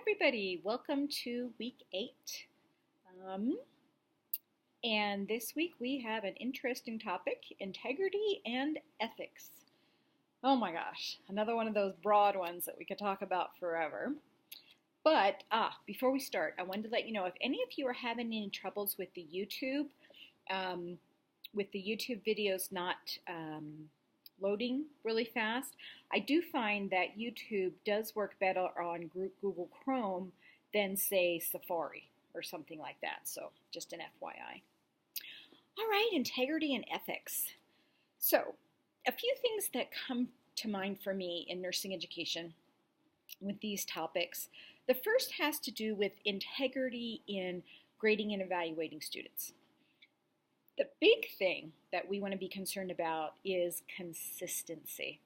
everybody, welcome to week 8. Um, and this week we have an interesting topic, integrity and ethics. Oh my gosh, another one of those broad ones that we could talk about forever. But before we start, I wanted to let you know if any of you are having any troubles um, with the YouTube videos not loading really fast, I do find that YouTube does work better on Google Chrome than, say, Safari or something like that. So just an FYI. All right, integrity and ethics. So a few things that come to mind for me in nursing education with these topics. The first has to do with integrity in grading and evaluating students. The big thing that we want to be concerned about is consistency.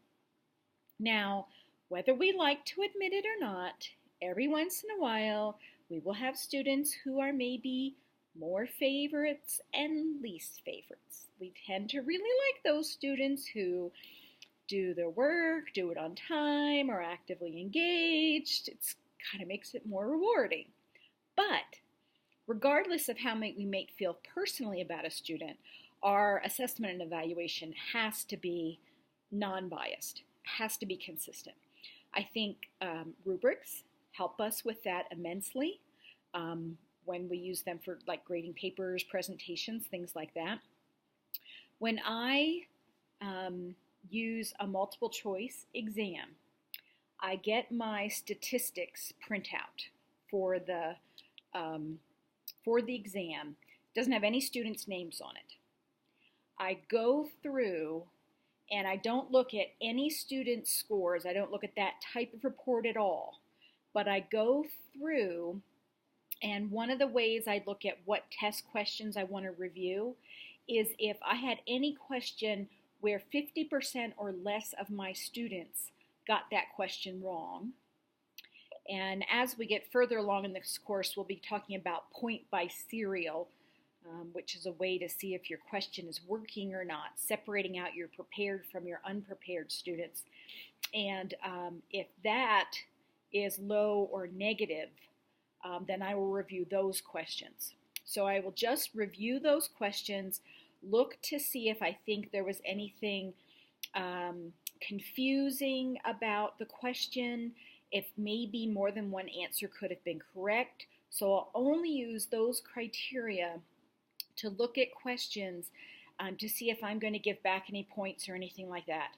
Now, whether we like to admit it or not, every once in a while we will have students who are maybe more favorites and least favorites. We tend to really like those students who do their work, do it on time, are actively engaged. It kind of makes it more rewarding. But regardless of how we may feel personally about a student, our assessment and evaluation has to be non-biased, has to be consistent. I think rubrics help us with that immensely when we use them for like grading papers, presentations, things like that. When I use a multiple choice exam, I get my statistics printout for the exam. It doesn't have any students' names on it. I go through and I don't look at any student's scores. I don't look at that type of report at all. But I go through, and one of the ways I look at what test questions I want to review is if I had any question where 50% or less of my students got that question wrong. And as we get further along in this course, we'll be talking about point by serial, which is a way to see if your question is working or not, separating out your prepared from your unprepared students. And if that is low or negative, then I will review those questions. So I will just review those questions, look to see if I think there was anything confusing about the question, if maybe more than one answer could have been correct. So I'll only use those criteria to look at questions to see if I'm going to give back any points or anything like that.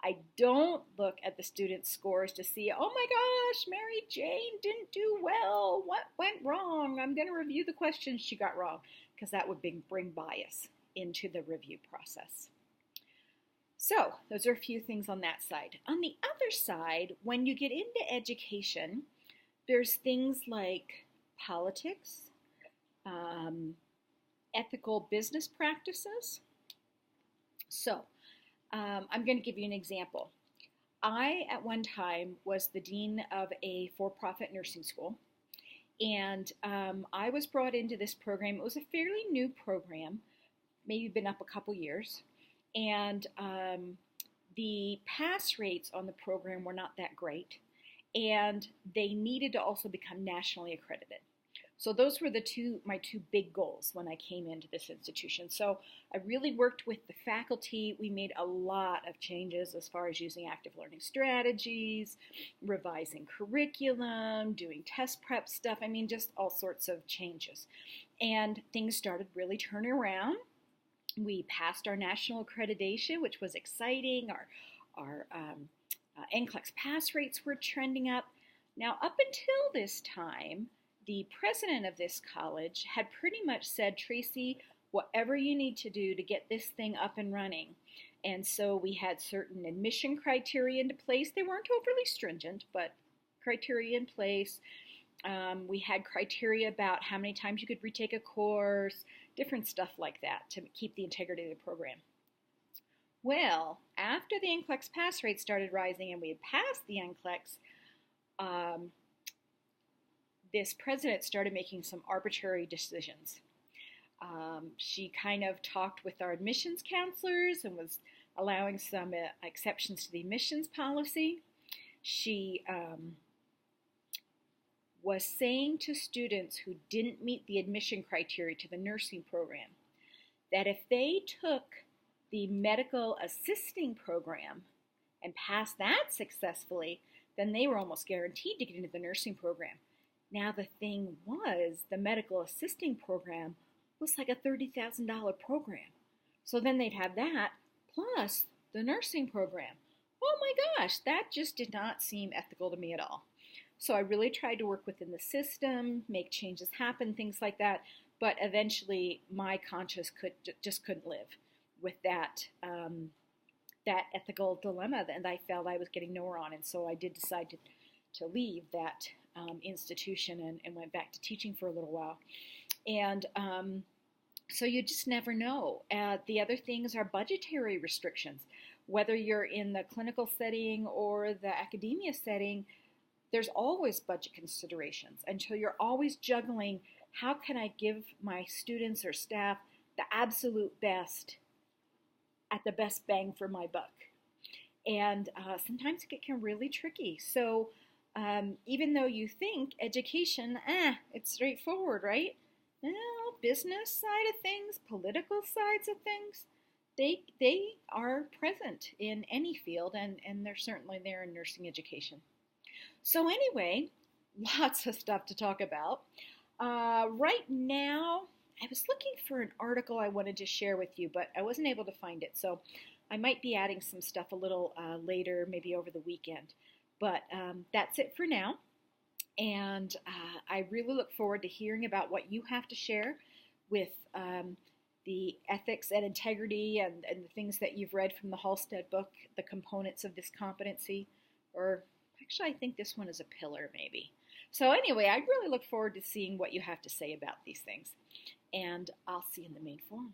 I don't look at the students' scores to see, oh my gosh, Mary Jane didn't do well. What went wrong? I'm going to review the questions she got wrong, because that would bring bias into the review process. So those are a few things on that side. On the other side, when you get into education, there's things like politics, ethical business practices. So I'm going to give you an example. I, at one time, was the dean of a for-profit nursing school, and I was brought into this program. It was a fairly new program, maybe been up a couple years. And the pass rates on the program were not that great, and they needed to also become nationally accredited. So those were my two big goals when I came into this institution. So I really worked with the faculty. We made a lot of changes as far as using active learning strategies, revising curriculum, doing test prep stuff. I mean, just all sorts of changes. And things started really turning around. We passed our national accreditation, which was exciting. Our NCLEX pass rates were trending up. Now, up until this time, the president of this college had pretty much said, Tracy, whatever you need to do to get this thing up and running. And so we had certain admission criteria into place. They weren't overly stringent, but criteria in place. We had criteria about how many times you could retake a course, different stuff like that to keep the integrity of the program. Well, after the NCLEX pass rate started rising and we had passed the NCLEX, this president started making some arbitrary decisions. She kind of talked with our admissions counselors and was allowing some exceptions to the admissions policy. She was saying to students who didn't meet the admission criteria to the nursing program that if they took the medical assisting program and passed that successfully, then they were almost guaranteed to get into the nursing program. Now the thing was, the medical assisting program was like a $30,000 program. So then they'd have that plus the nursing program. Oh my gosh, that just did not seem ethical to me at all. So I really tried to work within the system, make changes happen, things like that. But eventually, my conscience just couldn't live with that that ethical dilemma, and I felt I was getting nowhere on. And so I did decide to leave that institution and went back to teaching for a little while. And so you just never know. The other things are budgetary restrictions. Whether you're in the clinical setting or the academia setting, there's always budget considerations. And so you're always juggling, how can I give my students or staff the absolute best at the best bang for my buck? And sometimes it can really tricky. So even though you think education, it's straightforward, right? Well, business side of things, political sides of things, they are present in any field, and they're certainly there in nursing education. So anyway, lots of stuff to talk about. Right now, I was looking for an article I wanted to share with you, but I wasn't able to find it. So I might be adding some stuff a little later, maybe over the weekend. But that's it for now. And I really look forward to hearing about what you have to share with the ethics and integrity and the things that you've read from the Halstead book, the components of this competency. Or actually, I think this one is a pillar, maybe. So anyway, I really look forward to seeing what you have to say about these things. And I'll see you in the main forum.